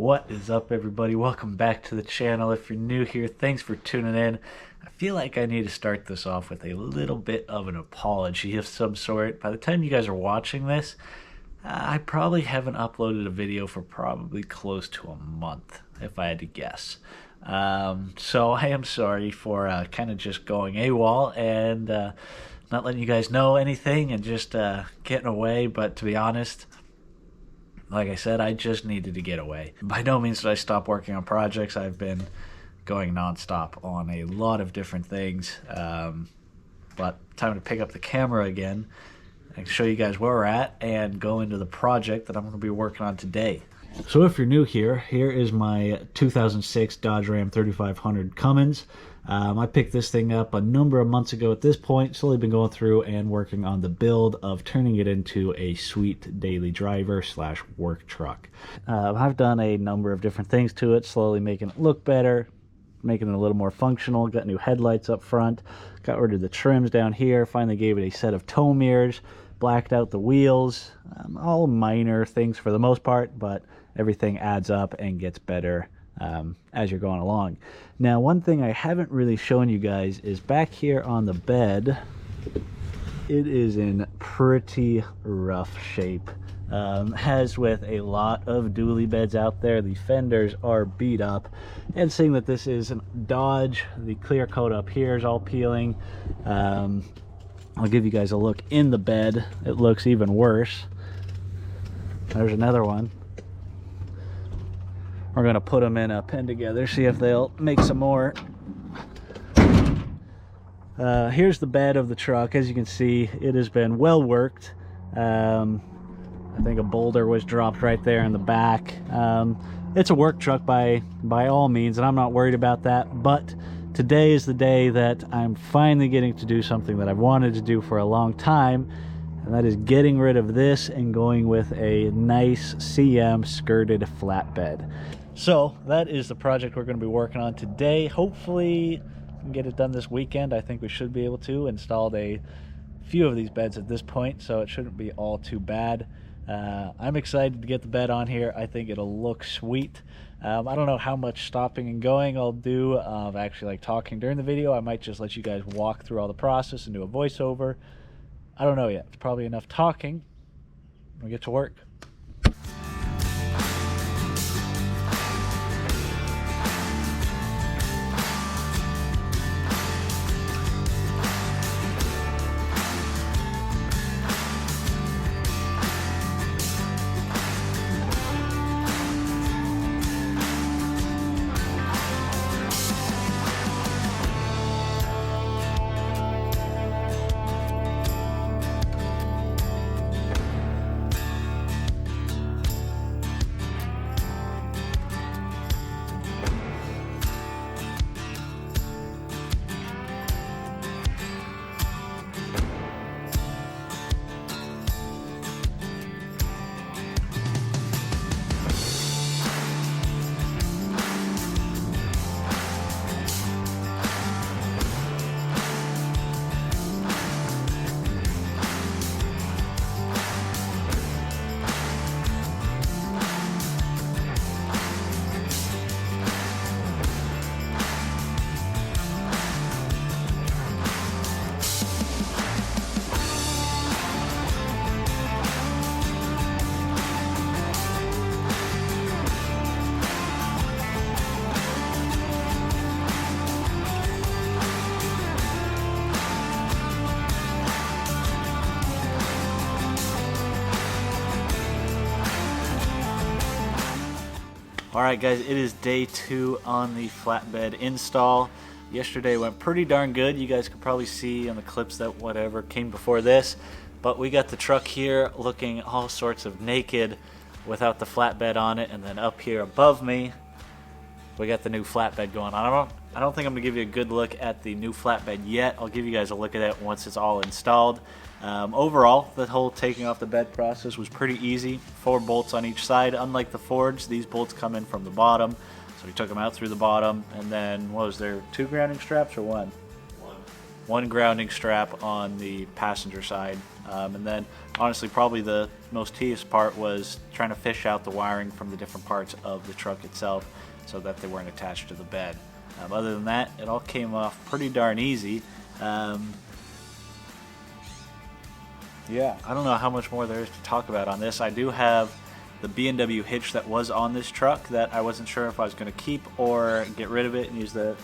What is up, everybody? Welcome back to the channel. If you're new here, thanks for tuning in. I feel like I need to start this off with a little bit of an apology of some sort. By the time you guys are watching this, I probably haven't uploaded a video for probably close to a month, if I had to guess. So I am sorry for kind of just going AWOL and not letting you guys know anything and just getting away. But to be honest, like I said, I just needed to get away. By no means did I stop working on projects. I've been going nonstop on a lot of different things. But time to pick up the camera again and show you guys where we're at and go into the project that I'm going to be working on today. So if you're new here, here is my 2006 Dodge Ram 3500 Cummins. I picked this thing up a number of months ago at this point. Slowly been going through and working on the build of turning it into a sweet daily driver slash work truck. I've done a number of different things to it, slowly making it look better, making it a little more functional. Got new headlights up front, got rid of the trims down here, finally gave it a set of tow mirrors, blacked out the wheels. All minor things for the most part, but everything adds up and gets better as you're going along. Now, one thing I haven't really shown you guys is back here on the bed. It is in pretty rough shape, as with a lot of dually beds out there. The fenders are beat up, and seeing that this is a Dodge, the clear coat up here is all peeling. I'll give you guys a look in the bed. It looks even worse. There's another one. We're going to put them in a pen together, see if they'll make some more. Here's the bed of the truck. As you can see, it has been well worked. I think a boulder was dropped right there in the back. It's a work truck by all means, and I'm not worried about that. But today is the day that I'm finally getting to do something that I've wanted to do for a long time, and that is getting rid of this and going with a nice CM skirted flatbed. So that is the project we're going to be working on today. Hopefully we can get it done this weekend. I think we should be able to install a few of these beds at this point, so it shouldn't be all too bad. I'm excited to get the bed on here. I think it'll look sweet. I don't know how much stopping and going I'll do of actually like talking during the video. I might just let you guys walk through all the process and do a voiceover. I don't know yet. It's probably enough talking. We get to work. Alright guys, it is day 2 on the flatbed install. Yesterday went pretty darn good. You guys could probably see on the clips that whatever came before this. But we got the truck here looking all sorts of naked without the flatbed on it. And then up here above me, we got the new flatbed going on. I don't think I'm going to give you a good look at the new flatbed yet. I'll give you guys a look at it once it's all installed. Overall, the whole taking off the bed process was pretty easy. 4 bolts on each side. Unlike the Fords, these bolts come in from the bottom. So we took them out through the bottom, and then, what was there, 2 grounding straps or one? One grounding strap on the passenger side. And then honestly, probably the most tedious part was trying to fish out the wiring from the different parts of the truck itself so that they weren't attached to the bed. Other than that, it all came off pretty darn easy. Yeah, I don't know how much more there is to talk about on this. I do have the B&W hitch that was on this truck that I wasn't sure if I was going to keep or get rid of it and use the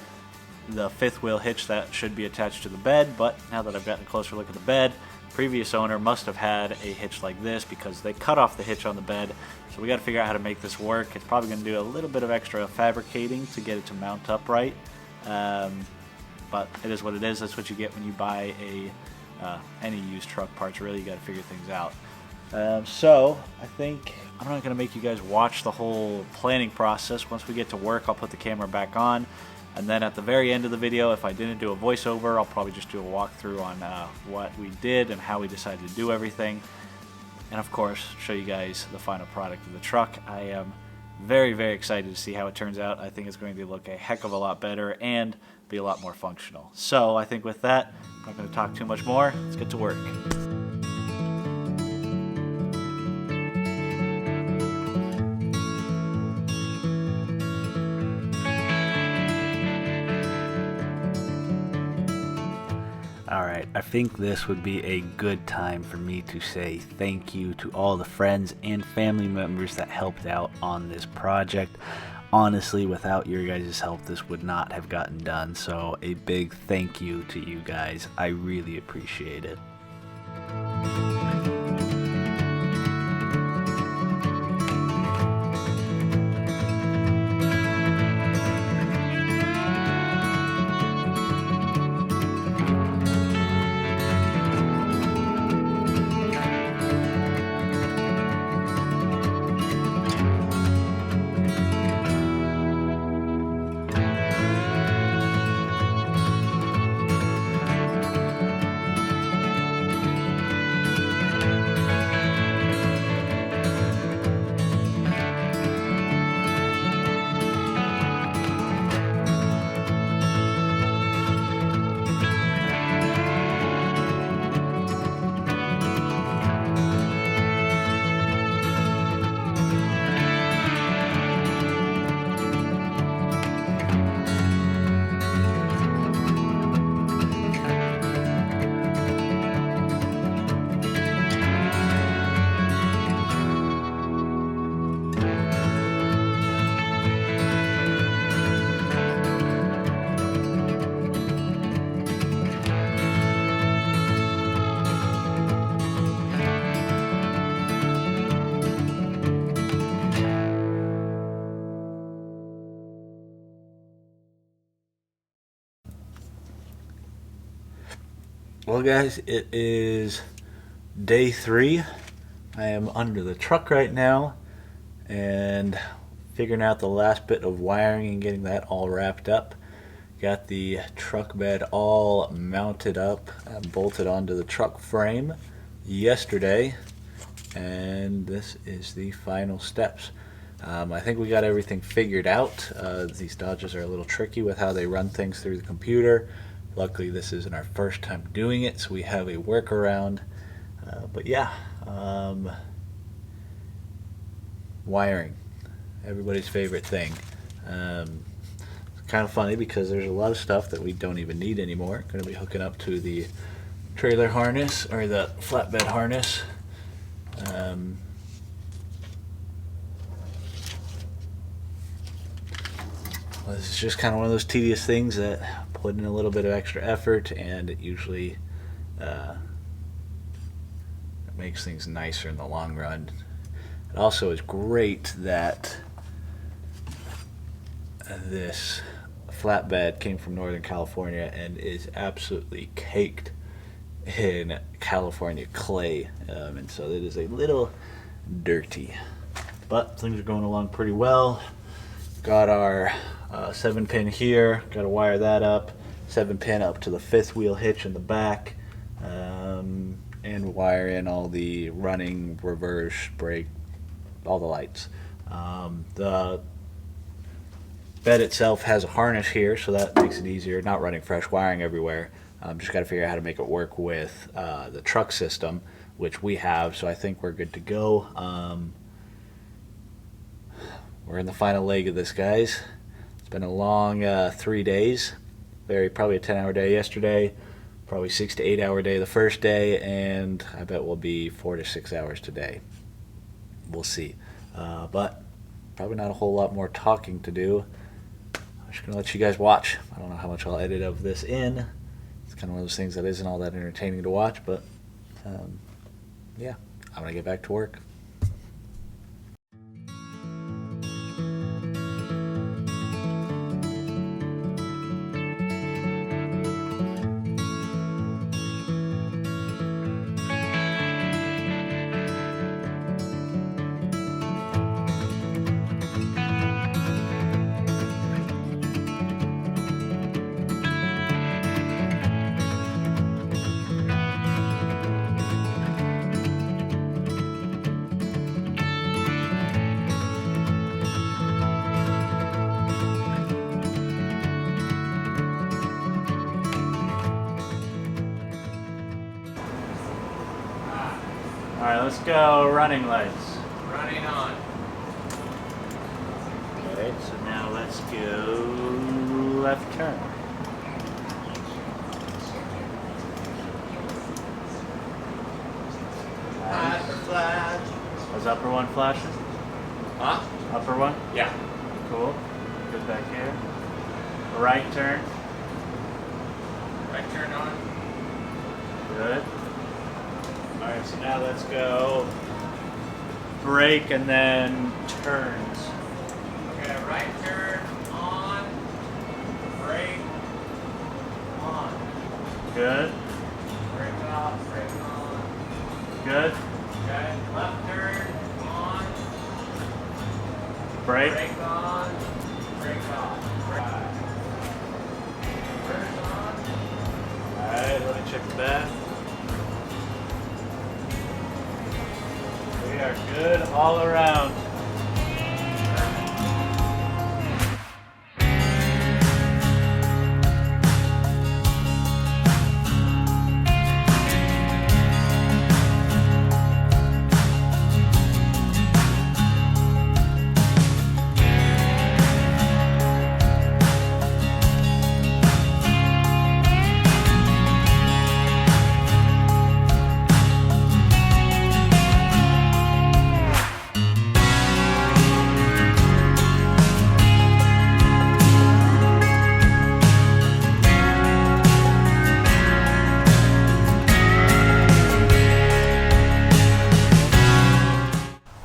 fifth wheel hitch that should be attached to the bed. But now that I've gotten a closer look at the bed, previous owner must have had a hitch like this because they cut off the hitch on the bed. So we got to figure out how to make this work. It's probably going to do a little bit of extra fabricating to get it to mount up right. But it is what it is. That's what you get when you buy any used truck parts. Really, you got to figure things out. So I think I'm not going to make you guys watch the whole planning process. Once we get to work, I'll put the camera back on, and then at the very end of the video, if I didn't do a voiceover, I'll probably just do a walkthrough on what we did and how we decided to do everything, and of course show you guys the final product of the truck. I am very, very excited to see how it turns out. I think it's going to look a heck of a lot better and be a lot more functional. So I think with that, I'm not going to talk too much more. Let's get to work. Alright, I think this would be a good time for me to say thank you to all the friends and family members that helped out on this project. Honestly, without your guys' help, this would not have gotten done, so a big thank you to you guys. I really appreciate it. Well guys, it is day 3. I am under the truck right now and figuring out the last bit of wiring and getting that all wrapped up. Got the truck bed all mounted up and bolted onto the truck frame yesterday, and this is the final steps. I think we got everything figured out. These Dodges are a little tricky with how they run things through the computer. Luckily this isn't our first time doing it, so we have a workaround. But yeah, wiring, everybody's favorite thing. It's kind of funny because there's a lot of stuff that we don't even need anymore. Going to be hooking up to the trailer harness or the flatbed harness. Well, this is just kind of one of those tedious things that put in a little bit of extra effort, and it usually it makes things nicer in the long run. It also is great that this flatbed came from Northern California and is absolutely caked in California clay, and so it is a little dirty, but things are going along pretty well. Got our 7-pin here, got to wire that up, 7-pin up to the 5th wheel hitch in the back, and wire in all the running, reverse, brake, all the lights. The bed itself has a harness here, so that makes it easier, not running fresh wiring everywhere. Just got to figure out how to make it work with the truck system, which we have, so I think we're good to go. We're in the final leg of this, guys. It's been a long 3 days. Probably a 10-hour day yesterday, probably 6 to 8 hour day the first day, and I bet we'll be 4 to 6 hours today. We'll see. But probably not a whole lot more talking to do. I'm just going to let you guys watch. I don't know how much I'll edit of this in. It's kind of one of those things that isn't all that entertaining to watch, but yeah, I'm going to get back to work. All right, let's go running lights. Running on. Okay, so now let's go left turn. Flash. Was upper one flashing? Huh? Upper one? Yeah. Cool. Good back here. Right turn. Right turn on. Good. Alright, so now let's go brake and then turns. Okay, right turn on. Brake on. Good. Brake off, brake on. Good. Okay, left turn on. Brake. Brake on. Brake off. Right. Reverse on. Alright, let me check the back. We are good all around.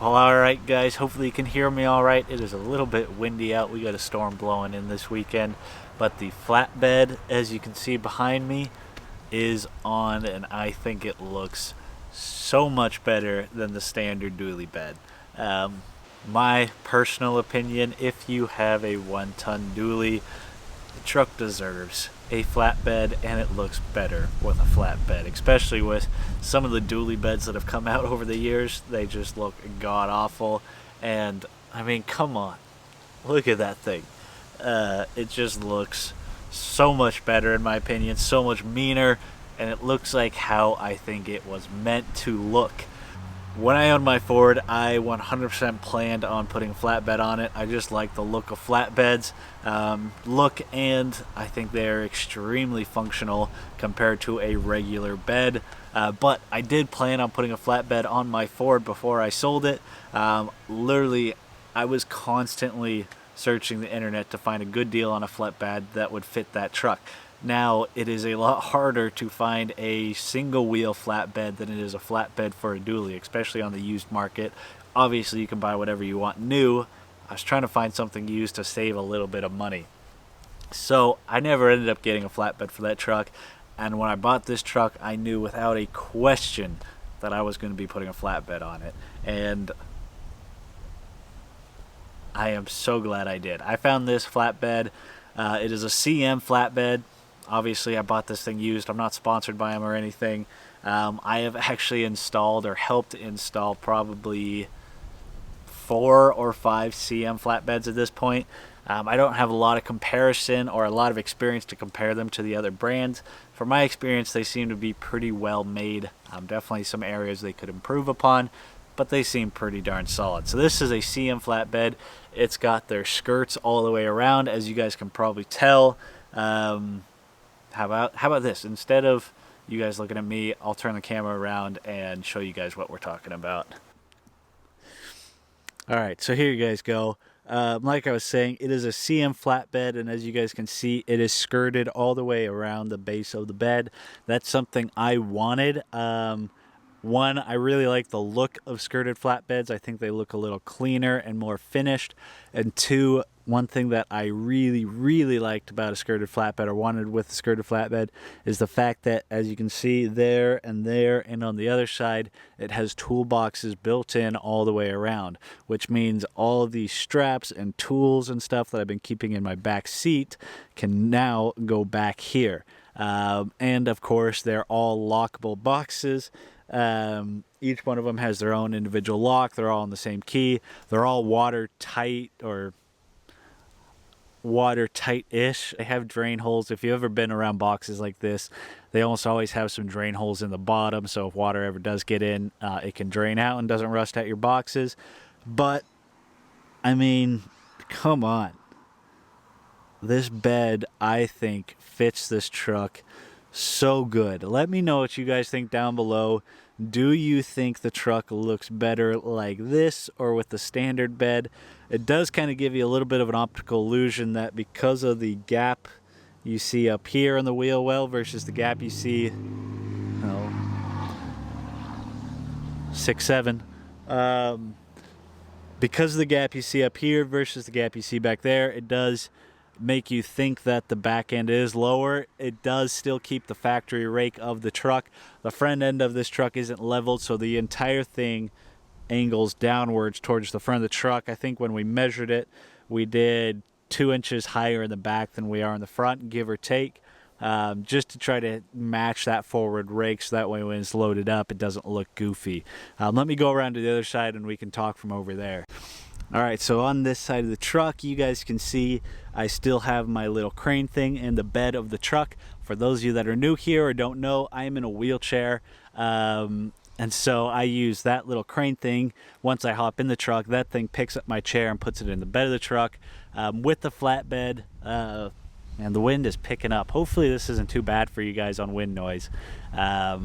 Well, alright guys, hopefully you can hear me alright. It is a little bit windy out. We got a storm blowing in this weekend. But the flatbed, as you can see behind me, is on, and I think it looks so much better than the standard dually bed. My personal opinion, if you have a 1-ton dually, the truck deserves a flatbed, and it looks better with a flatbed, especially with some of the dually beds that have come out over the years. They just look god awful, and I mean, come on, look at that thing. It just looks so much better in my opinion, so much meaner, and it looks like how I think it was meant to look. When I owned my Ford, I 100% planned on putting a flatbed on it. I just like the look of flatbeds. And I think they're extremely functional compared to a regular bed. But I did plan on putting a flatbed on my Ford before I sold it. Literally, I was constantly searching the internet to find a good deal on a flatbed that would fit that truck. Now, it is a lot harder to find a single wheel flatbed than it is a flatbed for a dually, especially on the used market. Obviously, you can buy whatever you want new. I was trying to find something used to save a little bit of money. So I never ended up getting a flatbed for that truck. And when I bought this truck, I knew without a question that I was going to be putting a flatbed on it. And I am so glad I did. I found this flatbed. It is a CM flatbed. Obviously, I bought this thing used. I'm not sponsored by them or anything. I have actually installed or helped install probably 4 or 5 CM flatbeds at this point. I don't have a lot of comparison or a lot of experience to compare them to the other brands. From my experience, they seem to be pretty well made. Definitely some areas they could improve upon, but they seem pretty darn solid. So this is a CM flatbed. It's got their skirts all the way around, as you guys can probably tell. How about this? Instead of you guys looking at me, I'll turn the camera around and show you guys what we're talking about. All right, so here you guys go. Like I was saying, it is a CM flatbed, and as you guys can see, it is skirted all the way around the base of the bed. That's something I wanted. One, I really like the look of skirted flatbeds. I think they look a little cleaner and more finished. And two, one thing that I really, really liked about a skirted flatbed, or wanted with a skirted flatbed, is the fact that, as you can see there and on the other side, it has toolboxes built in all the way around, which means all of these straps and tools and stuff that I've been keeping in my back seat can now go back here. And of course, they're all lockable boxes. Each one of them has their own individual lock. They're all in the same key. They're all watertight or watertight-ish. They have drain holes. If you've ever been around boxes like this, they almost always have some drain holes in the bottom, so if water ever does get in, it can drain out and doesn't rust out your boxes. But I mean, come on, this bed, I think, fits this truck so good. Let me know what you guys think down below. Do you think the truck looks better like this or with the standard bed? It does kind of give you a little bit of an optical illusion that because of the gap you see up here in the wheel well versus the gap you see 6, 7, because of the gap you see up here versus the gap you see back there, it does make you think that the back end is lower. It does still keep the factory rake of the truck. The front end of this truck isn't leveled, so the entire thing angles downwards towards the front of the truck. I think when we measured it, we did 2 inches higher in the back than we are in the front, give or take, just to try to match that forward rake, so that way when it's loaded up, it doesn't look goofy. Let me go around to the other side and we can talk from over there. All right, so on this side of the truck, you guys can see I still have my little crane thing in the bed of the truck. For those of you that are new here or don't know, I am in a wheelchair, and so I use that little crane thing. Once I hop in the truck, that thing picks up my chair and puts it in the bed of the truck with the flatbed, and the wind is picking up. Hopefully this isn't too bad for you guys on wind noise. I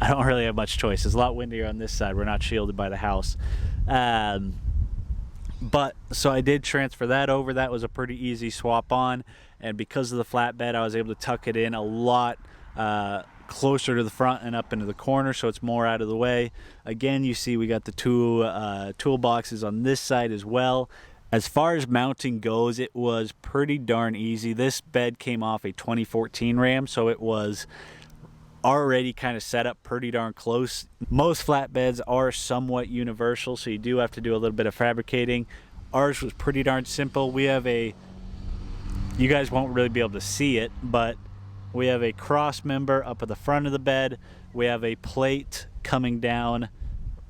don't really have much choice. It's a lot windier on this side. We're not shielded by the house. But so I did transfer that over. That was a pretty easy swap on, and because of the flatbed, I was able to tuck it in a lot closer to the front and up into the corner, so it's more out of the way. Again, you see we got the two toolboxes on this side as well. As far as mounting goes, it was pretty darn easy. This bed came off a 2014 Ram, so it was already kind of set up pretty darn close. Most flatbeds are somewhat universal, so you do have to do a little bit of fabricating. Ours was pretty darn simple. We have you guys won't really be able to see it, but we have a cross member up at the front of the bed. We have a plate coming down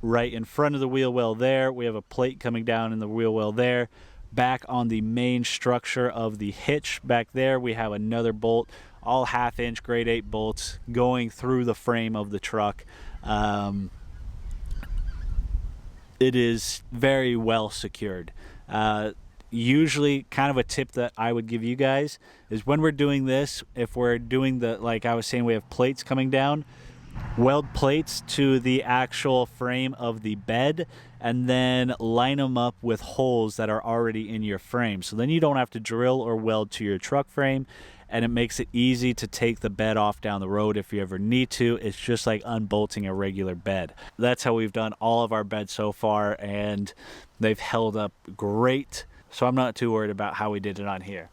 right in front of the wheel well there. We have a plate coming down in the wheel well there. Back on the main structure of the hitch back there, we have another bolt, all 1/2 inch grade 8 bolts going through the frame of the truck. It is very well secured. Usually, kind of a tip that I would give you guys is when we're doing this, if we're doing like I was saying, we have plates coming down, weld plates to the actual frame of the bed and then line them up with holes that are already in your frame. So then you don't have to drill or weld to your truck frame, and it makes it easy to take the bed off down the road if you ever need to. It's just like unbolting a regular bed. That's how we've done all of our beds so far, and they've held up great. So I'm not too worried about how we did it on here.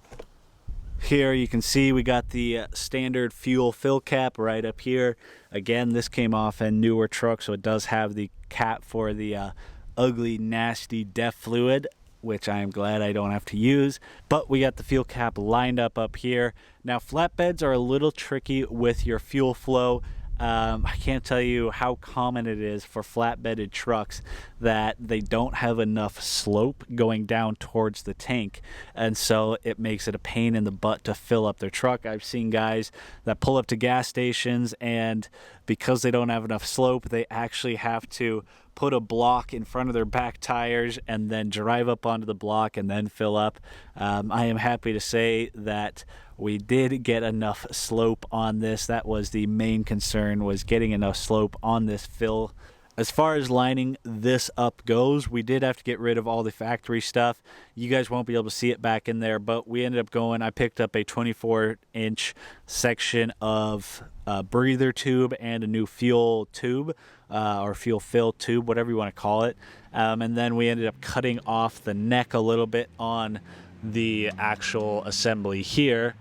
Here you can see we got the standard fuel fill cap right up here. Again, this came off a newer truck, so it does have the cap for the ugly, nasty DEF fluid, which I am glad I don't have to use. But we got the fuel cap lined up here. Now, flatbeds are a little tricky with your fuel flow. I can't tell you how common it is for flatbedded trucks that they don't have enough slope going down towards the tank, and so it makes it a pain in the butt to fill up their truck. I've seen guys that pull up to gas stations, and because they don't have enough slope, they actually have to put a block in front of their back tires and then drive up onto the block and then fill up. I am happy to say that we did get enough slope on this. That was the main concern, was getting enough slope on this fill. As far as lining this up goes, we did have to get rid of all the factory stuff. You guys won't be able to see it back in there, but we ended up I picked up a 24-inch section of breather tube and a new fuel tube, or fuel fill tube, whatever you want to call it. And then we ended up cutting off the neck a little bit on the actual assembly here.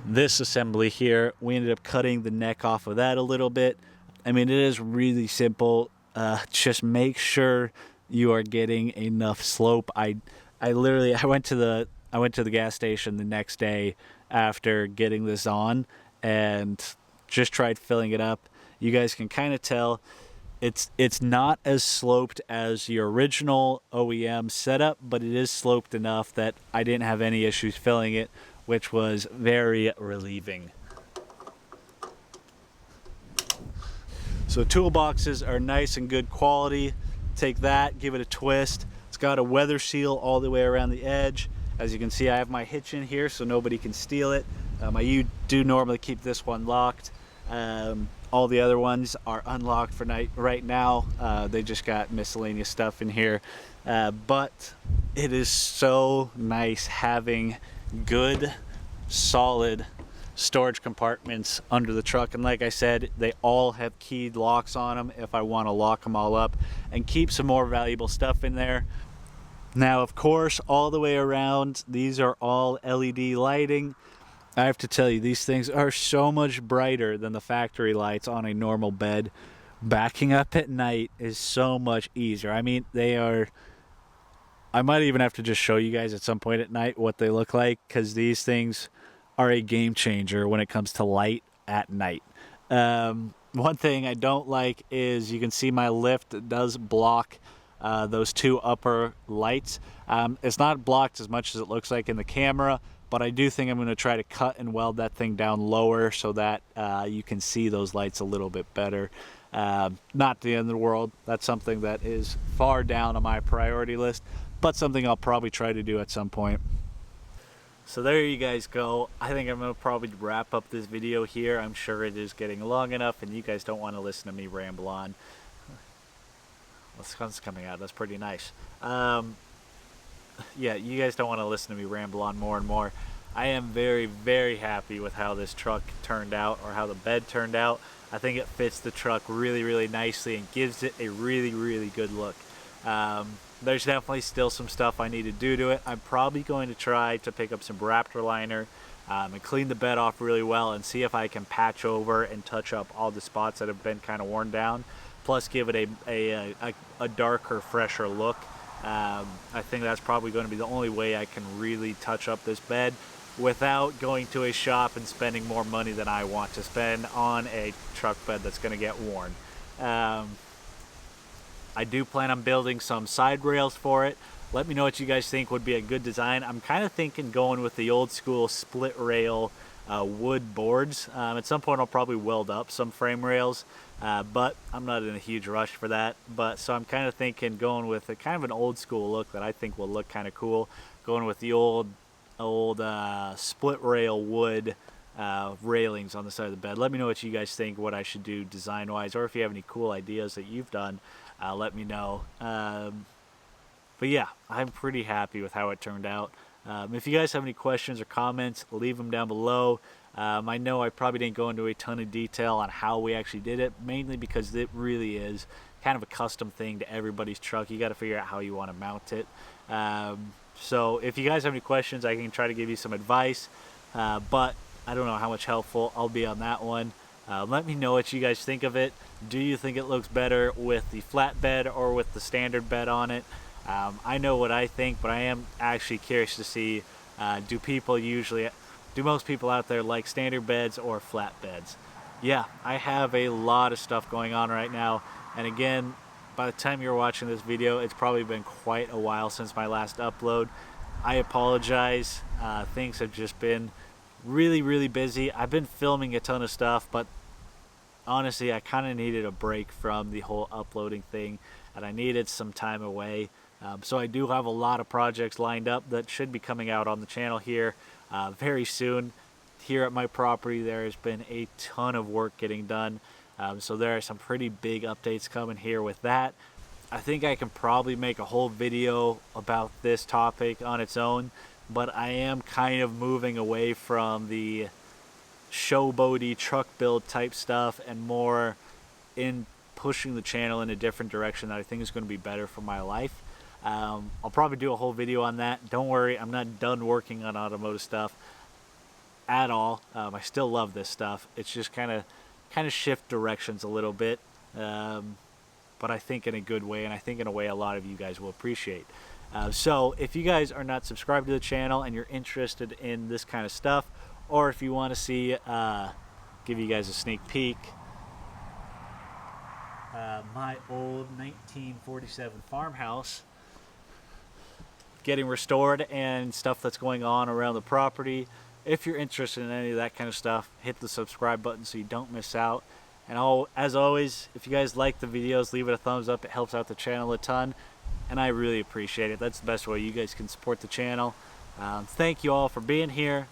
This assembly here, we ended up cutting the neck off of that a little bit. I mean, it is really simple. Just make sure you are getting enough slope. I went to the gas station the next day after getting this on and just tried filling it up. You guys can kind of tell it's not as sloped as your original OEM setup, but it is sloped enough that I didn't have any issues filling it, which was very relieving. So toolboxes are nice and good quality. Take that, give it a twist. It's got a weather seal all the way around the edge. As you can see, I have my hitch in here so nobody can steal it. I do normally keep this one locked. All the other ones are unlocked for right now. They just got miscellaneous stuff in here. But it is so nice having good, solid storage compartments under the truck, and like I said, they all have keyed locks on them if I want to lock them all up and keep some more valuable stuff in there. Now, of course, all the way around, these are all LED lighting. I have to tell you, these things are so much brighter than the factory lights on a normal bed. Backing up at night is so much easier. I mean, I might even have to just show you guys at some point at night what they look like, because these things are a game changer when it comes to light at night. One thing I don't like is you can see my lift does block those two upper lights. It's not blocked as much as it looks like in the camera, but I do think I'm going to try to cut and weld that thing down lower so that you can see those lights a little bit better. Not the end of the world. That's something that is far down on my priority list, but something I'll probably try to do at some point. So there you guys go. I think I'm going to probably wrap up this video here. I'm sure it is getting long enough and you guys don't want to listen to me ramble on. The sun's coming out. That's pretty nice. Yeah, you guys don't want to listen to me ramble on more and more. I am very, very happy with how this truck turned out, or how the bed turned out. I think it fits the truck really, really nicely and gives it a really, really good look. There's definitely still some stuff I need to do to it. I'm probably going to try to pick up some Raptor liner and clean the bed off really well and see if I can patch over and touch up all the spots that have been kind of worn down, plus give it a darker, fresher look. I think that's probably going to be the only way I can really touch up this bed without going to a shop and spending more money than I want to spend on a truck bed that's going to get worn. I do plan on building some side rails for it. Let me know what you guys think would be a good design. I'm kind of thinking going with the old school split rail wood boards. At some point I'll probably weld up some frame rails, but I'm not in a huge rush for that. So I'm kind of thinking going with a kind of an old school look that I think will look kind of cool. Going with the old split rail wood railings on the side of the bed. Let me know what you guys think, what I should do design wise, or if you have any cool ideas that you've done, let me know. But yeah, I'm pretty happy with how it turned out. If you guys have any questions or comments, leave them down below. I know I probably didn't go into a ton of detail on how we actually did it, mainly because it really is kind of a custom thing to everybody's truck. You got to figure out how you want to mount it. So if you guys have any questions, I can try to give you some advice, but I don't know how much helpful I'll be on that one. Let me know what you guys think of it. Do you think it looks better with the flatbed or with the standard bed on it? I know what I think, but I am actually curious to see, do most people out there like standard beds or flat beds? yeah, I have a lot of stuff going on right now. And again, by the time you're watching this video, it's probably been quite a while since my last upload. I apologize. Things have just been really busy. I've been filming a ton of stuff, but honestly, I kind of needed a break from the whole uploading thing, and I needed some time away. So I do have a lot of projects lined up that should be coming out on the channel here very soon. Here at my property, there has been a ton of work getting done. So there are some pretty big updates coming here with that. I think I can probably make a whole video about this topic on its own, but I am kind of moving away from the showboaty truck build type stuff and more in pushing the channel in a different direction that I think is going to be better for my life. I'll probably do a whole video on that. Don't worry, I'm not done working on automotive stuff at all. I still love this stuff. It's just kind of shift directions a little bit, but I think in a good way, and I think in a way a lot of you guys will appreciate. So if you guys are not subscribed to the channel and you're interested in this kind of stuff, or if you want to see, give you guys a sneak peek, my old 1947 farmhouse getting restored and stuff that's going on around the property. If you're interested in any of that kind of stuff, hit the subscribe button so you don't miss out. And as always, if you guys like the videos, leave it a thumbs up. It helps out the channel a ton, and I really appreciate it. That's the best way you guys can support the channel. Thank you all for being here.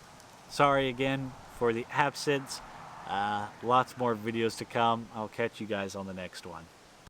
Sorry again for the absence. Lots more videos to come. I'll catch you guys on the next one.